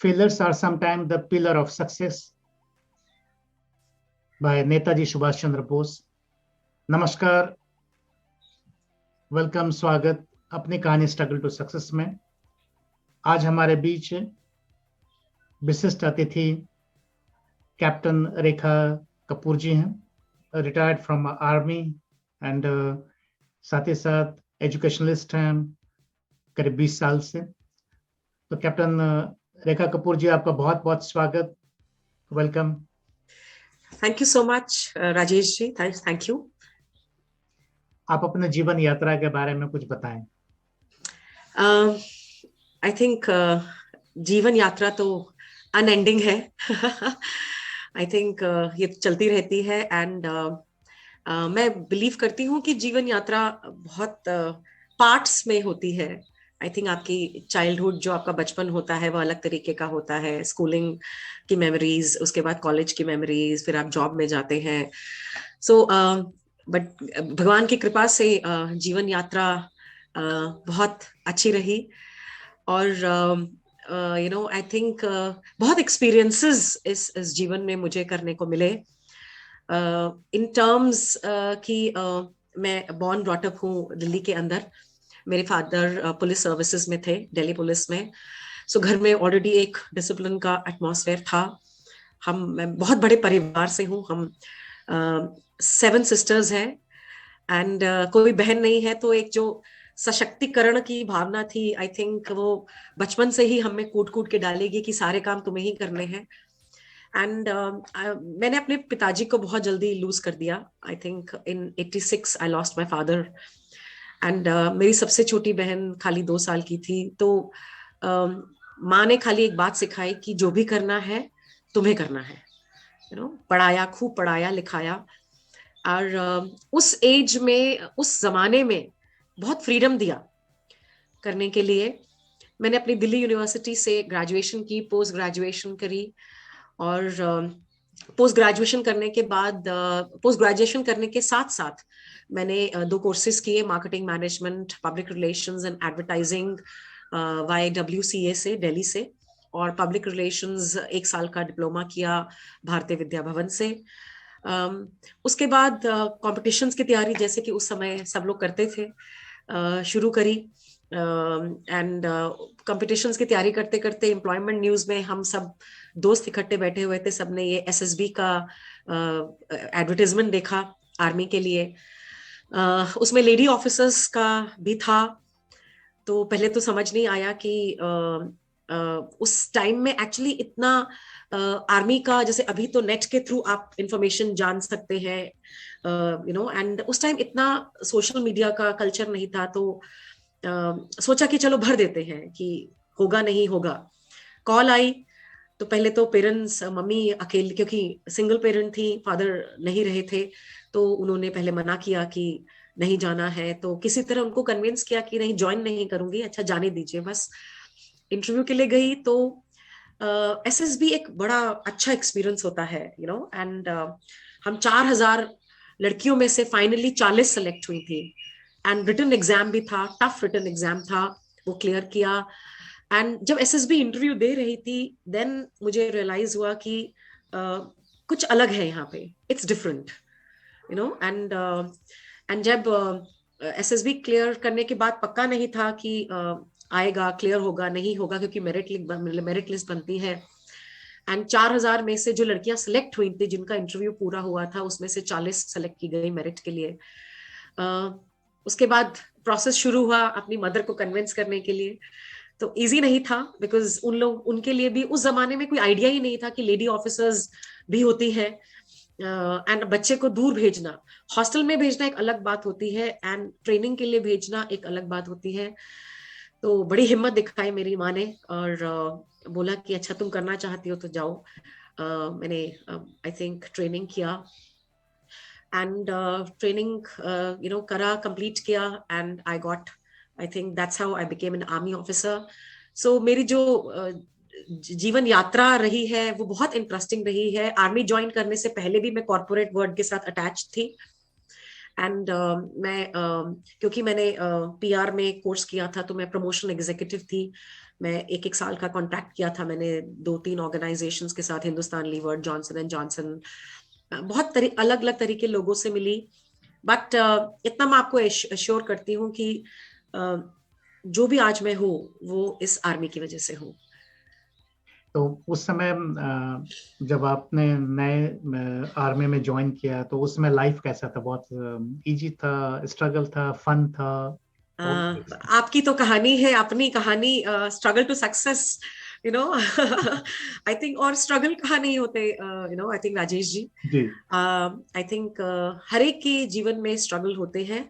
Failures are sometimes the pillar of success by Netaji Subhash Chandra Bose. नमस्कार, welcome, स्वागत अपनी कहानी स्ट्रगल टू सक्सेस में। आज हमारे बीच विशिष्ट अतिथि कैप्टन रेखा कपूर जी हैं, रिटायर्ड फ्रॉम आर्मी एंड साथ ही साथ एजुकेशनलिस्ट हैं करीब 20 साल से। तो कैप्टन रेखा कपूर जी, आपका बहुत बहुत स्वागत, welcome. Thank you so much Rajesh ji, thank you. आप अपने जीवन यात्रा के बारे में कुछ बताएं। आई थिंक जीवन यात्रा तो अनएंडिंग है। आई थिंक ये चलती रहती है एंड मैं बिलीव करती हूँ कि जीवन यात्रा बहुत पार्ट्स में होती है। आई थिंक आपकी चाइल्डहुड, जो आपका बचपन होता है, वो अलग तरीके का होता है। स्कूलिंग की मेमोरीज, उसके बाद कॉलेज की मेमोरीज, फिर आप जॉब में जाते हैं। सो बट भगवान की कृपा से जीवन यात्रा बहुत अच्छी रही और यू नो आई थिंक बहुत एक्सपीरियंसेस इस जीवन में मुझे करने को मिले। इन टर्म्स कि मैं बॉर्न ब्रॉट अप हूँ दिल्ली के अंदर। मेरे फादर पुलिस सर्विसेज में थे, दिल्ली पुलिस में। सो घर में ऑलरेडी एक डिसिप्लिन का एटमॉस्फेयर था। मैं बहुत बड़े परिवार से हूँ। हम 7 सिस्टर्स हैं एंड कोई बहन नहीं है, तो एक जो सशक्तिकरण की भावना थी, आई थिंक वो बचपन से ही हमें कूट कूट के डालेगी कि सारे काम तुम्हें ही करने हैं। एंड मैंने अपने पिताजी को बहुत जल्दी लूज कर दिया। I think in 86 I lost my father and मेरी सबसे छोटी बहन खाली 2 साल की थी। तो माँ ने खाली एक बात सिखाई कि जो भी करना है तुम्हें करना है। यू नो, पढ़ाया, खूब पढ़ाया लिखाया। और उस एज में, उस जमाने में बहुत फ्रीडम दिया करने के लिए। मैंने अपनी दिल्ली यूनिवर्सिटी से ग्रेजुएशन की, पोस्ट ग्रेजुएशन करी और पोस्ट ग्रेजुएशन करने के बाद, पोस्ट ग्रेजुएशन करने के साथ साथ मैंने 2 कोर्सेज किए, marketing management, public relations and advertising YWCA से, दिल्ली से, और पब्लिक रिलेशंस 1 साल का डिप्लोमा किया भारतीय विद्या भवन से। उसके बाद कॉम्पिटिशन्स की तैयारी, जैसे कि उस समय सब लोग करते थे, शुरू करी। एंड कॉम्पिटिशन्स की तैयारी करते करते एम्प्लॉयमेंट न्यूज में हम सब दोस्त इकट्ठे बैठे हुए थे। सबने ये SSB का एडवर्टाइजमेंट देखा आर्मी के लिए। उसमें लेडी ऑफिसर्स का भी था। तो पहले तो समझ नहीं आया कि उस टाइम में एक्चुअली इतना आर्मी का, जैसे अभी तो नेट के थ्रू आप इंफॉर्मेशन जान सकते हैं, यू नो, एंड उस टाइम इतना सोशल मीडिया का कल्चर नहीं था। तो सोचा कि चलो भर देते हैं, कि होगा नहीं होगा। कॉल आई तो पहले तो पेरेंट्स, मम्मी अकेले, क्योंकि सिंगल पेरेंट थी, फादर नहीं रहे थे, तो उन्होंने पहले मना किया कि नहीं जाना है। तो किसी तरह उनको कन्विंस किया कि नहीं, ज्वाइन नहीं करूंगी, अच्छा जाने दीजिए बस। इंटरव्यू के लिए गई तो SSB एक बड़ा अच्छा एक्सपीरियंस होता है, यू नो, एंड हम 4000 लड़कियों में से फाइनली 40 सेलेक्ट हुई थी। एंड रिटन एग्जाम भी था, टफ रिटन एग्जाम था, वो क्लियर किया। एंड जब SSB इंटरव्यू दे रही थी, देन मुझे रियलाइज हुआ कि कुछ अलग है यहाँ पे, it's different, you know. And जब SSB क्लियर करने के बाद पक्का नहीं था कि आएगा, क्लियर होगा नहीं होगा, क्योंकि मेरिट लिस्ट बनती है। एंड 4000 में से जो लड़कियां सिलेक्ट हुई थी, जिनका इंटरव्यू पूरा हुआ था, उसमें से 40 सेलेक्ट की गई मेरिट के लिए। उसके बाद प्रोसेस शुरू हुआ अपनी मदर को कन्विंस करने के लिए। तो इजी नहीं था, बिकॉज उनके लिए भी उस जमाने में कोई आइडिया ही नहीं था कि लेडी ऑफिसर्स भी होती है। एंड बच्चे को दूर भेजना, हॉस्टल में भेजना एक अलग बात होती है, एंड ट्रेनिंग के लिए भेजना एक अलग बात होती है। तो बड़ी हिम्मत दिखाई मेरी माँ ने और बोला कि अच्छा तुम करना चाहती हो तो जाओ। मैंने आई थिंक ट्रेनिंग किया एंड ट्रेनिंग यू नो करा, कंप्लीट किया, and I got, I think that's how I became an army officer. So मेरी जो जीवन यात्रा रही है वो बहुत इंटरेस्टिंग रही है। आर्मी ज्वाइन करने से पहले भी मैं कॉर्पोरेट वर्ल्ड के साथ अटैच थी एंड क्योंकि मैंने पीआर में कोर्स किया था, तो मैं प्रमोशन एग्जीक्यूटिव थी। मैं एक साल का कॉन्ट्रैक्ट किया था मैंने 2-3 ऑर्गेनाइजेशंस के साथ, Hindustan Lever, Johnson and Johnson, बहुत अलग अलग तरीके लोगों से मिली। बट इतना मैं आपको एश्योर करती हूँ कि जो भी आज मैं हूँ वो इस आर्मी की वजह से हूँ। तो उस समय जब आपने नए आर्मी में ज्वाइन किया तो उस समय लाइफ कैसा था? बहुत इजी था, स्ट्रगल था, फन था? आपकी तो कहानी है, अपनी कहानी, struggle to success, you know I think, और स्ट्रगल कहाँ नहीं होते, आई थिंक राजेश जी, जी आई थिंक हर एक के जीवन में स्ट्रगल होते हैं।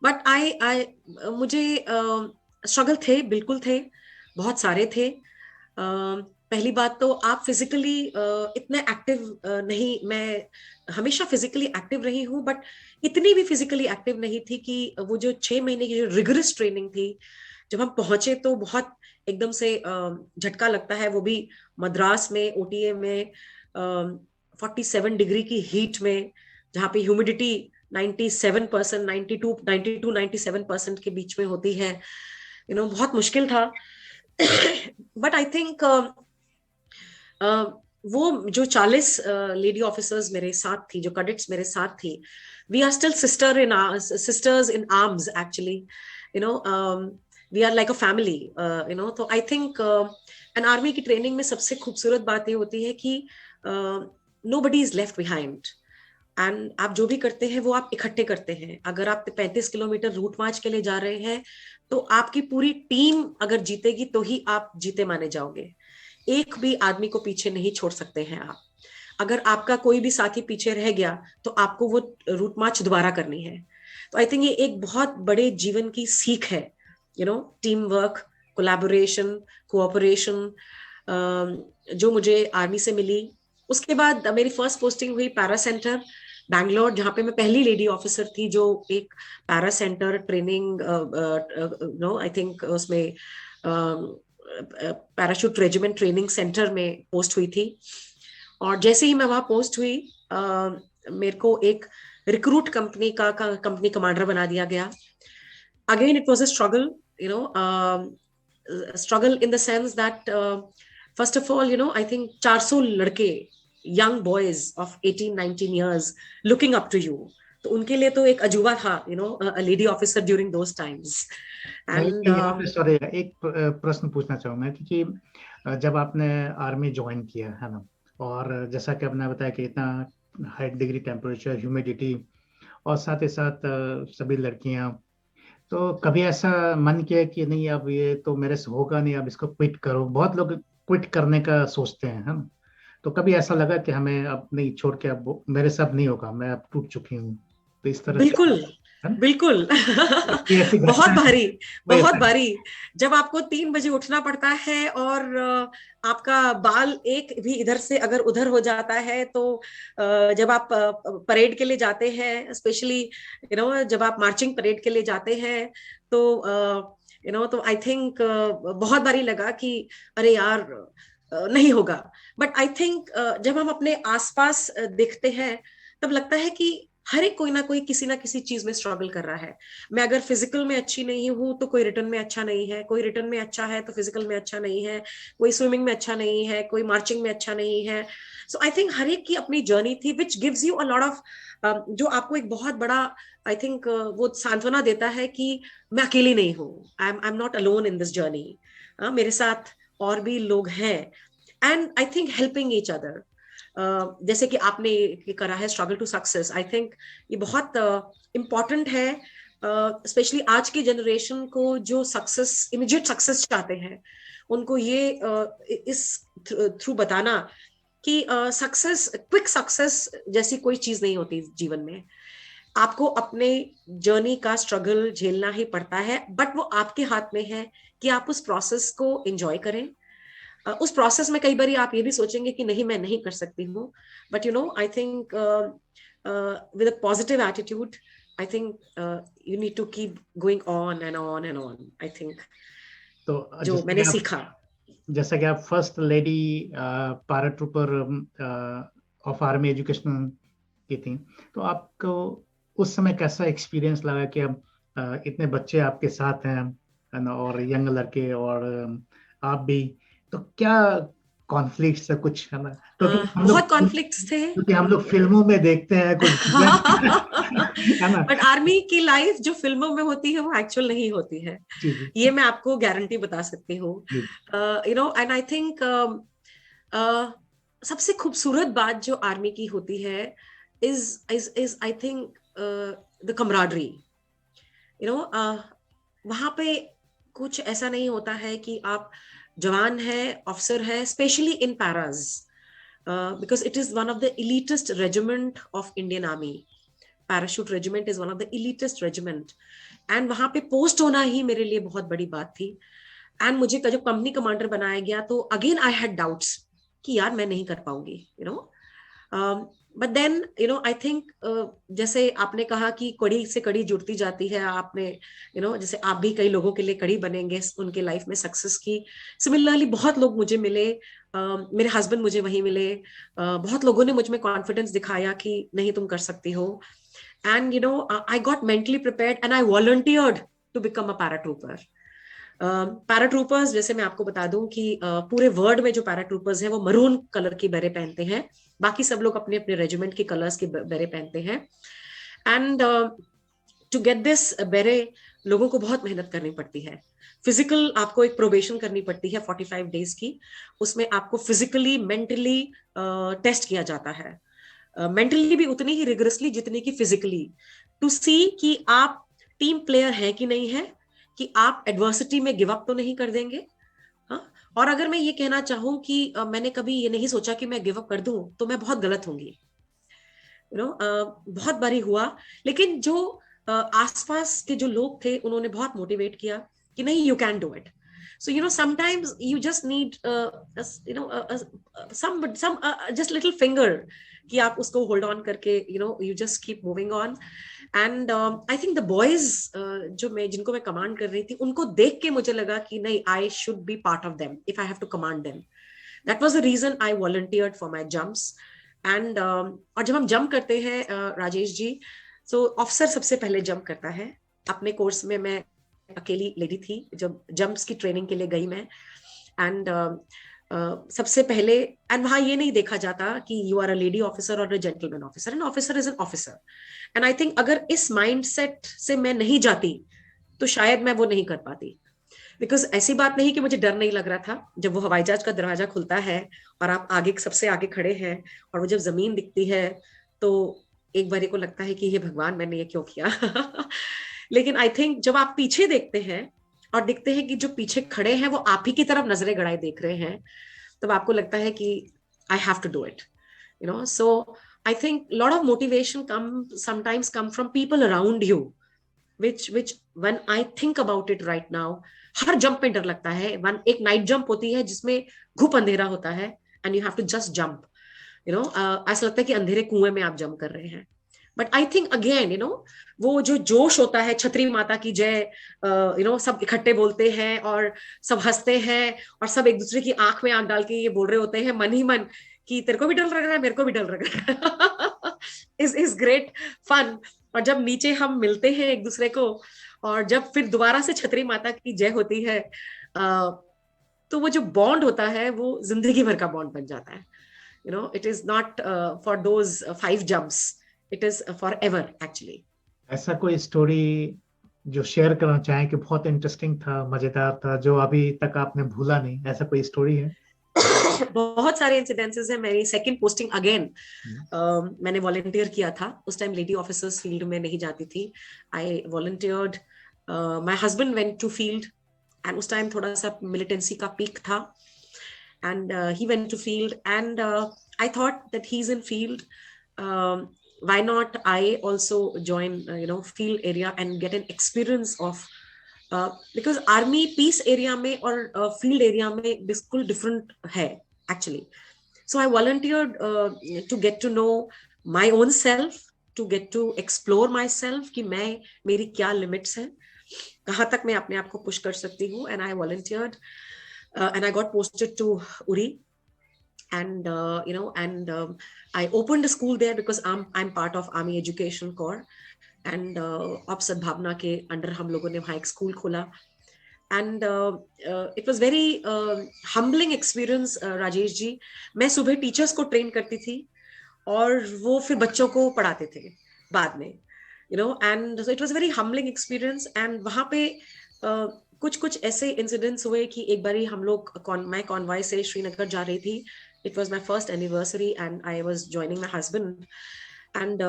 बट आई आई मुझे स्ट्रगल थे, बिल्कुल थे, बहुत सारे थे। पहली बात तो आप फिजिकली इतने एक्टिव नहीं, मैं हमेशा फिजिकली एक्टिव रही हूँ, बट इतनी भी फिजिकली एक्टिव नहीं थी कि वो जो 6 महीने की जो रिगरस ट्रेनिंग थी, जब हम पहुंचे तो बहुत एकदम से झटका लगता है, वो भी मद्रास में, ओटीए में, 47 डिग्री की हीट में, जहाँ पे ह्यूमिडिटी 97%, 92-97% के बीच में होती है, बहुत मुश्किल था। बट आई थिंक वो जो 40 लेडी ऑफिसर्स मेरे साथ थी, जो कैडेट्स मेरे साथ थी, we are still sisters in arms actually, we are like a family, तो आई थिंक एन आर्मी की ट्रेनिंग में सबसे खूबसूरत बात ये होती है कि nobody is left behind, and आप जो भी करते हैं वो आप इकट्ठे करते हैं। अगर आप 35 किलोमीटर रूट मार्च के लिए जा रहे हैं तो आपकी पूरी टीम अगर जीतेगी तो ही आप जीते माने जाओगे, एक भी आदमी को पीछे नहीं छोड़ सकते हैं आप। अगर आपका कोई भी साथी पीछे रह गया तो आपको वो रूट मार्च दोबारा करनी है। तो आई थिंक ये एक बहुत बड़े जीवन की सीख है, टीम वर्क, कोलैबोरेशन, कोऑपरेशन, जो मुझे आर्मी से मिली। उसके बाद मेरी फर्स्ट पोस्टिंग हुई पैरा सेंटर बैंगलोर, जहाँ पे मैं पहली लेडी ऑफिसर थी जो एक para centre training, I think उसमें पैराशूट रेजिमेंट ट्रेनिंग सेंटर में पोस्ट हुई थी। और जैसे ही मैं वहां पोस्ट हुई, मेरे को एक रिक्रूट कंपनी का कंपनी कमांडर बना दिया गया। Again it was a struggle, struggle in the sense that first of all, I think 400 लड़के, young boys of 18-19 years looking up to you, तो उनके लिए तो एक अजूबा था, a lady officer during those times. And यहाँ पे सॉरी एक प्रश्न पूछना चाहूंगा, क्योंकि जब आपने आर्मी ज्वाइन किया है ना, और जैसा कि आपने बताया कि इतना हाई डिग्री टेम्परेचर, ह्यूमिडिटी, और साथ ही साथ सभी लड़कियां, तो कभी ऐसा मन किया कि नहीं अब ये तो मेरे से होगा नहीं, अब इसको क्विट करो? बहुत लोग क्विट करने का सोचते हैं, है ना? तो कभी ऐसा लगा कि हमें अब नहीं, छोड़ के, अब मेरे से अब नहीं होगा, मैं अब टूट चुकी हूँ, तो इस तरह से, बिल्कुल, है ना? बिल्कुल कोई ऐसी बहुत घटना है? भारी, कोई बहुत ऐसा? भारी। जब आपको 3 बजे उठना पड़ता है और आपका बाल एक भी इधर से अगर उधर हो जाता है, तो जब आप परेड के लिए जाते हैं, स्पेशली जब आप मार्चिंग परेड के लिए जाते हैं, तो तो आई थिंक बहुत बारी लगा कि अरे यार नहीं होगा। बट आई थिंक जब हम अपने आसपास देखते हैं, तब लगता है कि हर एक कोई ना कोई किसी ना किसी चीज में स्ट्रगल कर रहा है। मैं अगर फिजिकल में अच्छी नहीं हूं तो कोई रिटर्न में अच्छा नहीं है, कोई रिटर्न में अच्छा है तो फिजिकल में अच्छा नहीं है, कोई स्विमिंग में अच्छा नहीं है, कोई मार्चिंग में अच्छा नहीं है। सो आई थिंक हर एक की अपनी जर्नी थी, which gives you a lot of, जो आपको एक बहुत बड़ा, आई थिंक वो सांत्वना देता है कि मैं अकेली नहीं हूँ, I am not alone in this journey, मेरे साथ और भी लोग हैं। And I think helping each other, जैसे कि आपने करा है struggle to success, I think ये बहुत इम्पॉर्टेंट है, स्पेशली आज की जनरेशन को जो सक्सेस, इमीडिएट सक्सेस चाहते हैं, उनको ये इस थ्रू बताना कि सक्सेस, क्विक सक्सेस जैसी कोई चीज नहीं होती जीवन में। आपको अपने जर्नी का स्ट्रगल झेलना ही पड़ता है, बट वो आपके हाथ में है कि आप उस प्रोसेस को एंजॉय करें। उस प्रोसेस में कई बार आप ये भी सोचेंगे कि नहीं, मैं नहीं कर सकती हूँ, but I think with a positive attitude, I think you need to keep going on and on and on, I think, तो जो मैंने सीखा। जैसा कि आप first lady paratrooper of army education की थी, तो आपको उस समय कैसा एक्सपीरियंस लगा कि अब इतने बच्चे आपके साथ हैं, है ना, और यंग लड़के, और आप भी, तो क्या कॉन्फ्लिक्ट्स है कुछ, है ना, बहुत कॉन्फ्लिक्ट्स थे। क्योंकि हम लोग फिल्मों में देखते हैं कुछ है ना। बट आर्मी की लाइफ जो फिल्मों में होती है वो एक्चुअल नहीं होती है, जी जी ये मैं आपको गारंटी बता सकती हूँ। जी you know, and I think सबसे खूबसूरत बात जो आर्मी की होती है is I think the camaraderie. You know, वहां पे कुछ ऐसा नहीं होता है कि आप जवान है, ऑफिसर है, specially in paras, because it is one of the elitest regiment of Indian army. Parachute regiment is one of the elitest regiment, and वहां पे पोस्ट होना ही मेरे लिए बहुत बड़ी बात थी। एंड मुझे जब कंपनी कमांडर बनाया गया तो अगेन आई हैड डाउट्स कि यार मैं नहीं कर पाऊंगी, you know. But then you know I think, जैसे आपने कहा कि कड़ी से कड़ी जुड़ती जाती है, आपने यू नो जैसे आप भी कई लोगों के लिए कड़ी बनेंगे उनके लाइफ में सक्सेस की। सिमिलरली बहुत लोग मुझे मिले, मेरे हस्बैंड मुझे वहीं मिले, बहुत लोगों ने मुझ में कॉन्फिडेंस दिखाया कि नहीं तुम कर सकती हो। And you know I got mentally prepared and I volunteered to become a paratrooper. Paratroopers जैसे मैं आपको बता दूं कि पूरे वर्ल्ड में जो पैराट्रूपर्स हैं वो मरून कलर की बेरे पहनते हैं, बाकी सब लोग अपने अपने रेजिमेंट के कलर्स के बेरे पहनते हैं। एंड टू गेट दिस बेरे लोगों को बहुत मेहनत करनी पड़ती है। फिजिकल आपको एक प्रोबेशन करनी पड़ती है 45 डेज की, उसमें आपको फिजिकली मेंटली टेस्ट किया जाता है, मेंटली भी उतनी ही रिगरसली जितनी की फिजिकली, टू सी कि आप टीम प्लेयर है कि नहीं है, कि आप एडवर्सिटी में गिव अप तो नहीं कर देंगे। हाँ, और अगर मैं ये कहना चाहूं कि मैंने कभी ये नहीं सोचा कि मैं गिव अप कर दूं तो मैं बहुत गलत होंगी, यू नो। बहुत बारी हुआ, लेकिन जो आसपास के जो लोग थे उन्होंने बहुत मोटिवेट किया कि नहीं you can do it. So you know sometimes you just need you know some just little finger कि आप उसको hold on करके you know you just keep moving on. And I think the boys जो मैं जिनको मैं command कर रही थी उनको देख के मुझे लगा कि नहीं I should be part of them if I have to command them. That was the reason I volunteered for my jumps. And और जब हम जंप करते हैं राजेश जी, so ऑफिसर सबसे पहले जंप करता है। अपने कोर्स में मैं अकेली लेडी थी जब जंप्स की ट्रेनिंग के लिए गई मैं। एंड सबसे पहले, एंड वहां ये नहीं देखा जाता कि you are a lady officer और a gentleman officer, an officer is an officer. And I think अगर इस माइंडसेट से मैं नहीं जाती तो शायद मैं वो नहीं कर पाती। बिकॉज ऐसी बात नहीं कि मुझे डर नहीं लग रहा था। जब वो हवाई जहाज का दरवाजा खुलता है और आप आगे सबसे आगे खड़े हैं और वो जब जमीन दिखती है तो एक बारी को लगता है कि ये भगवान मैंने ये क्यों किया। लेकिन आई थिंक जब आप पीछे देखते हैं और दिखते हैं कि जो पीछे खड़े हैं वो आप ही की तरफ नजरें गड़ाए देख रहे हैं, तब आपको लगता है कि I have to do it, you know. So I think lot of motivation sometimes come from people around you, which when I think about it right now, हर जंप में डर लगता है। एक नाइट जंप होती है जिसमें घुप अंधेरा होता है and you have to just jump, you know. ऐसा लगता है कि अंधेरे कुएं में आप जंप कर रहे हैं। But I think again you know वो जो जोश होता है, छतरी माता की जय, यू नो सब इकट्ठे बोलते हैं और सब हंसते हैं और सब एक दूसरे की आंख में आंख डाल के ये बोल रहे होते हैं मन ही मन कि तेरे को भी डर लग रहा है, मेरे को भी डर लग रहा है। Is great fun. और जब नीचे हम मिलते हैं एक दूसरे को और जब फिर दोबारा से छतरी माता की जय होती है, तो वो जो बॉन्ड होता है वो जिंदगी भर का बॉन्ड बन जाता है। You know it is not for those 5 jumps, it is for ever actually. ऐसा कोई स्टोरी जो शेयर करना चाहें कि बहुत इंटरेस्टिंग था, मजेदार था, जो अभी तक आपने भूला नहीं, ऐसा कोई स्टोरी है? बहुत सारे इंसिडेंसेस है। मेरी सेकंड पोस्टिंग अगेन मैंने वॉलंटियर किया था। उस टाइम लेडी ऑफिसर्स फील्ड में नहीं जाती थी। I volunteered, my husband went to field and उस टाइम थोड़ा सा मिलिटेंसी का पीक था and he went to field and I thought that he is in field, why not I also join you know field area and get an experience of because army peace area में और field area में बिल्कुल different है actually. So I volunteered to get to know my own self, to get to explore myself कि मैं मेरी क्या limits हैं, कहाँ तक मैं अपने आप को push कर सकती हूँ, and I volunteered and I got posted to Uri. and I opened a school there because I'm part of Army Education Corps, and op Sadbhavna के अंडर हम लोगों ने वहाँ एक स्कूल खोला, and it was very humbling experience, Rajesh ji. मैं सुबह teachers को ट्रेन करती थी और वो फिर बच्चों को पढ़ाते थे बाद में, and so it was a very humbling experience. And वहाँ पे कुछ कुछ ऐसे इंसिडेंट्स हुए कि एक बारी हम लोग मैं कॉन्वॉय से श्रीनगर जा रही थी. It was my first anniversary and I was joining my husband, and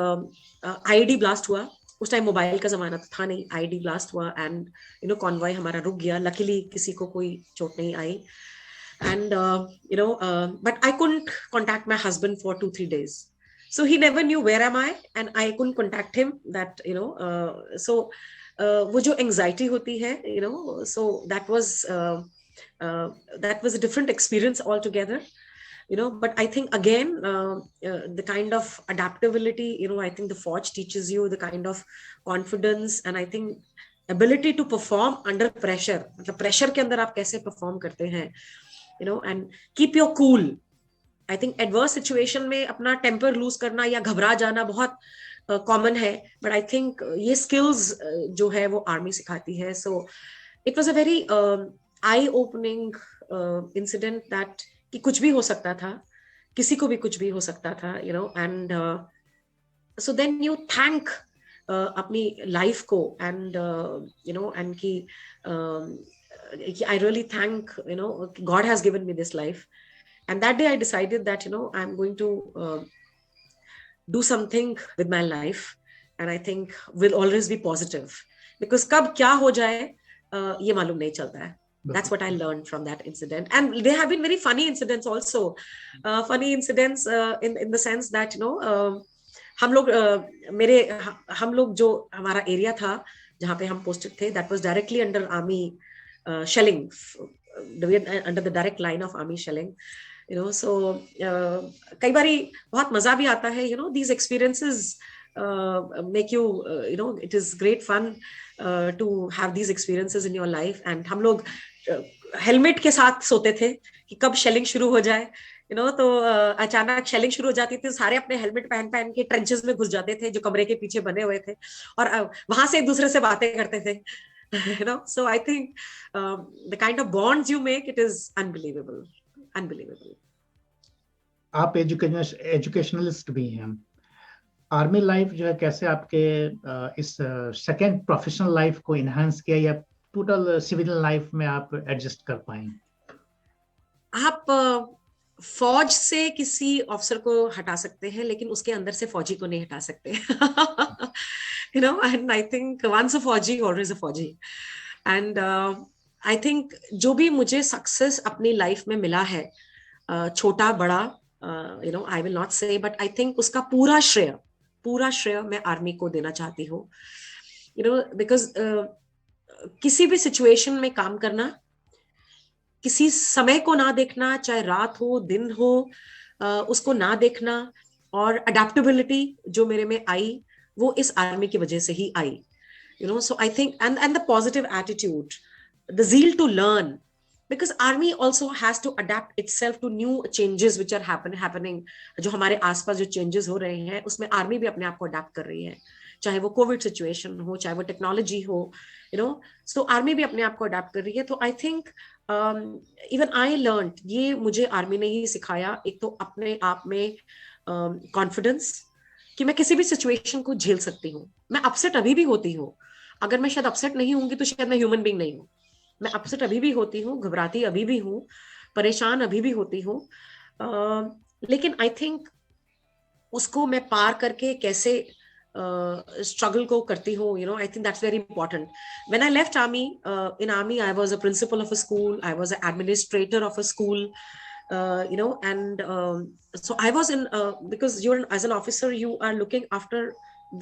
IED blast हुआ. उस टाइम मोबाइल का जमाना था नहीं. IED blast हुआ and कॉन्वॉय हमारा रुक गया. लकीली किसी को कोई चोट नहीं आई. And but I couldn't contact my husband for 2-3 days, so he never knew where am I, and I couldn't contact him. That so वो जो anxiety होती है, so that was a different experience altogether. But I think again, the kind of adaptability, I think the Forge teaches you the kind of confidence, and I think ability to perform under pressure. मतलब pressure के अंदर आप कैसे perform करते हैं, and keep your cool. I think adverse situation में अपना temper lose करना या घबरा जाना बहुत common है, but I think ये skills जो है वो army सिखाती है. So it was a very eye-opening incident that कि कुछ भी हो सकता था, किसी को भी कुछ भी हो सकता था, and so then you thank अपनी life को, and and कि I really thank, God has given me this life. And that day I decided that, I'm going to do something with my life, and I think will always be positive, because कब क्या हो जाए ये मालूम नहीं चलता है. That's what I learned from that incident. And there have been very funny incidents also. Funny incidents in the sense that, हम लोग जो हमारा area था जहाँ पे हम posted थे, that was directly under army shelling, under the direct line of army shelling. So कई बारी बहुत मजा भी आता है. These experiences make you, it is great fun to have these experiences in your life. And हम लोग हेलमेट के साथ सोते थे कि कब शेलिंग शुरू हो जाए, तो अचानक शेलिंग शुरू हो जाती थी, सारे अपने हेलमेट पहन के ट्रेंचेस में घुस जाते थे जो कमरे के पीछे बने हुए थे, और वहां से एक दूसरे से बातें करते थे. So I think the kind of bonds you make, it is unbelievable. आप एजुकेशनलिस्ट भी हैं. आर्मी लाइफ जो है कैसे आपके इस सेकेंड प्रोफेशनल लाइफ को इनहांस किया, या टोटल सिविल लाइफ में आप एडजस्ट कर पाए? आप फौज से किसी ऑफिसर को हटा सकते हैं, लेकिन उसके अंदर से फौजी को नहीं हटा सकते. And I think once a फौजी, always a फौजी. And I think जो भी मुझे सक्सेस अपनी लाइफ में मिला है, छोटा बड़ा, I will not say, but I think उसका पूरा श्रेय मैं आर्मी को देना चाहती हूँ. Because किसी भी सिचुएशन में काम करना, किसी समय को ना देखना, चाहे रात हो दिन हो, उसको ना देखना, और अडेप्टेबिलिटी जो मेरे में आई वो इस आर्मी की वजह से ही आई. So I think and the positive attitude, the zeal to learn, because army also has to adapt itself to new changes which are happening. जो हमारे आसपास जो changes हो रहे हैं उसमें आर्मी भी अपने आप को adapt कर रही है, चाहे वो कोविड सिचुएशन हो, चाहे वो टेक्नोलॉजी हो, so आर्मी भी अपने आप को adapt कर रही है. तो I think even I learned, ये मुझे आर्मी ने ही सिखाया, एक तो अपने आप में कॉन्फिडेंस कि मैं किसी भी सिचुएशन को झेल सकती हूँ. मैं अपसेट अभी भी होती हूँ, अगर मैं शायद अपसेट नहीं होंगी तो शायद मैं ह्यूमन बीइंग नहीं हूँ. मैं अपसेट अभी भी होती हूँ, घबराती अभी भी हूँ, परेशान अभी भी होती हूँ, लेकिन आई थिंक उसको मैं पार करके कैसे स्ट्रगल को करती हूँ, आई think that's very important. When I left army, in army I was a principle of a school, I was a administrator of a school, and so I was in, because as an officer you are looking after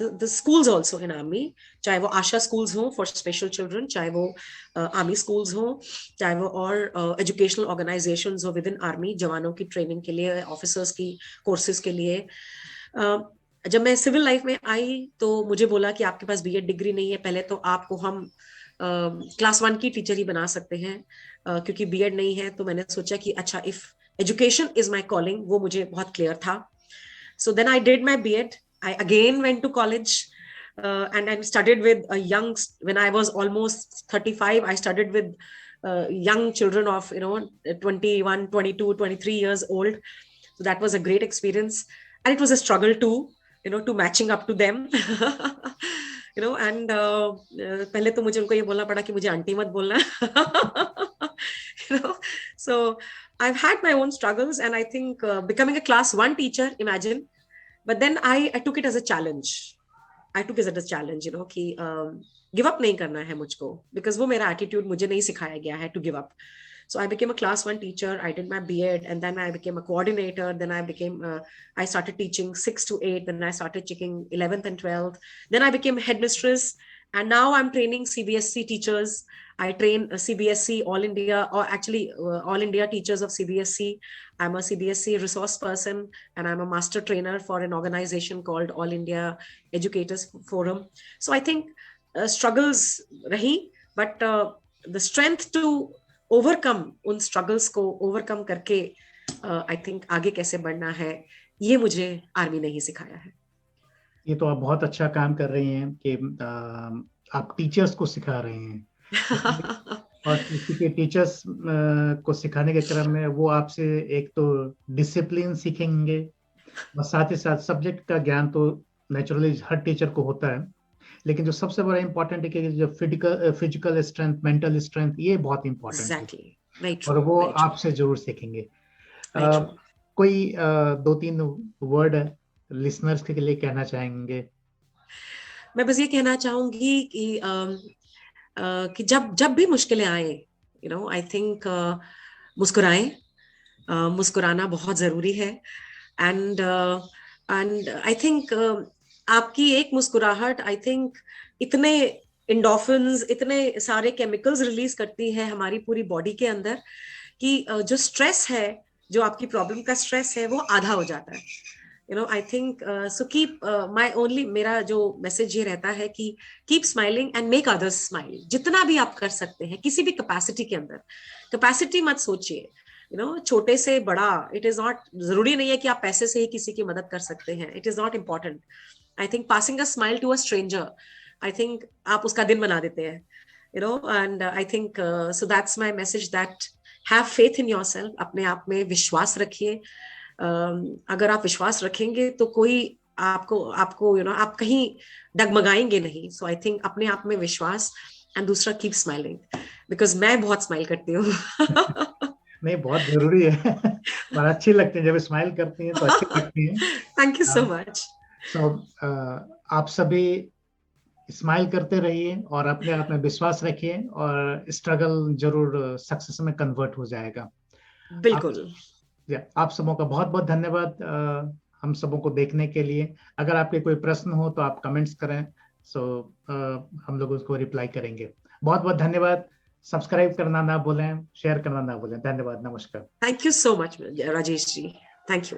the schools also in army, चाहे वो आशा schools हो for special children, चाहे वो army schools हो, चाहे वो और educational organizations हो within army, जवानों की training के लिए, officers की courses के लिए. जब मैं सिविल लाइफ में आई तो मुझे बोला कि आपके पास बीएड डिग्री नहीं है, पहले तो आपको हम क्लास 1 की टीचर ही बना सकते हैं, क्योंकि बीएड नहीं है. तो मैंने सोचा कि अच्छा, if education is my calling, वो मुझे बहुत क्लियर था. So then I did my B.Ed. I again went to college and I studied with a young, when I was almost 35, I studied with young children of 21, 22, 23 years old. So that was a great experience, and it was a struggle too, to matching up to them. And पहले तो मुझे उनको ये बोलना पड़ा कि मुझे aunty मत बोलना. So I've had my own struggles, and I think becoming a class 1 teacher, imagine. But then I took it as a challenge. I took it as a challenge, कि give up नहीं करना है मुझको, because वो मेरा attitude मुझे नहीं सिखाया गया है to give up. So I became a class 1 teacher. I did my B.Ed, and then I became a coordinator. Then I started teaching 6 to 8. Then I started teaching 11th and 12th. Then I became headmistress, and now I'm training CBSE teachers. I train CBSE All India, or actually All India teachers of CBSE. I'm a CBSE resource person, and I'm a master trainer for an organization called All India Educators Forum. So I think struggles rahi, but the strength to overcome उन struggles को overcome करके I think आगे कैसे बढ़ना है, ये मुझे army ने ही सिखाया है. ये तो आप बहुत अच्छा काम कर रही हैं कि आप टीचर्स को सिखा रहे हैं. और किसी के टीचर्स को सिखाने के क्रम में वो आपसे एक तो डिसिप्लिन सीखेंगे, और साथ ही साथ सब्जेक्ट का ज्ञान तो नेचुरली हर टीचर को होता है, लेकिन जो सबसे बड़ा इम्पोर्टेंट है कि जो फिजिकल स्ट्रेंथ, मेंटल स्ट्रेंथ, ये बहुत इम्पोर्टेंट है, और वो आपसे जरूर सीखेंगे. कोई 2-3 वर्ड लिसनर्स के लिए कहना चाहेंगे? मैं बस ये कहना चाहूंगी कि जब भी मुश्किलें आए, आई थिंक मुस्कुराएं. मुस्कुराना बहुत जरूरी है. एंड आई थिंक आपकी एक मुस्कुराहट, आई थिंक इतने इंडोर्फिन्स, इतने सारे केमिकल्स रिलीज करती है हमारी पूरी बॉडी के अंदर, कि जो स्ट्रेस है, जो आपकी प्रॉब्लम का स्ट्रेस है, वो आधा हो जाता है. I think so keep मेरा जो मैसेज ये रहता है कि keep smiling and make others smile. जितना भी आप कर सकते हैं किसी भी कैपेसिटी के अंदर. कैपेसिटी मत सोचिए, छोटे से बड़ा, इट इज नॉट, जरूरी नहीं है कि आप पैसे से ही किसी की मदद कर सकते हैं. It is not important. I think passing a smile to a stranger, I think आप उसका दिन बना देते हैं. And I think so that's my message, that have faith in yourself. अपने आप में विश्वास रखिए. अगर आप विश्वास रखेंगे तो कोई आपको आप कहीं डगमगाएंगे नहीं. सो आई थिंक अपने आप में विश्वास, एंड दूसरा कीप स्माइलिंग, बिकॉज मैं बहुत स्माइल करती हूँ. नहीं, बहुत जरूरी है. और अच्छी लगती है जब स्माइल करती हैं तो अच्छी लगती है. Thank you so much. So आप सभी स्माइल करते रहिए और अपने आप में विश्वास रखिए, और स्ट्रगल जरूर सक्सेस में कन्वर्ट हो जाएगा. बिल्कुल. आप सबों का बहुत बहुत धन्यवाद हम सबों को देखने के लिए. अगर आपके कोई प्रश्न हो तो आप कमेंट्स करें, सो हम लोग उसको रिप्लाई करेंगे. बहुत बहुत धन्यवाद. सब्सक्राइब करना ना भूलें, शेयर करना ना भूलें. धन्यवाद. नमस्कार. Thank you so much Rajesh ji. Thank you.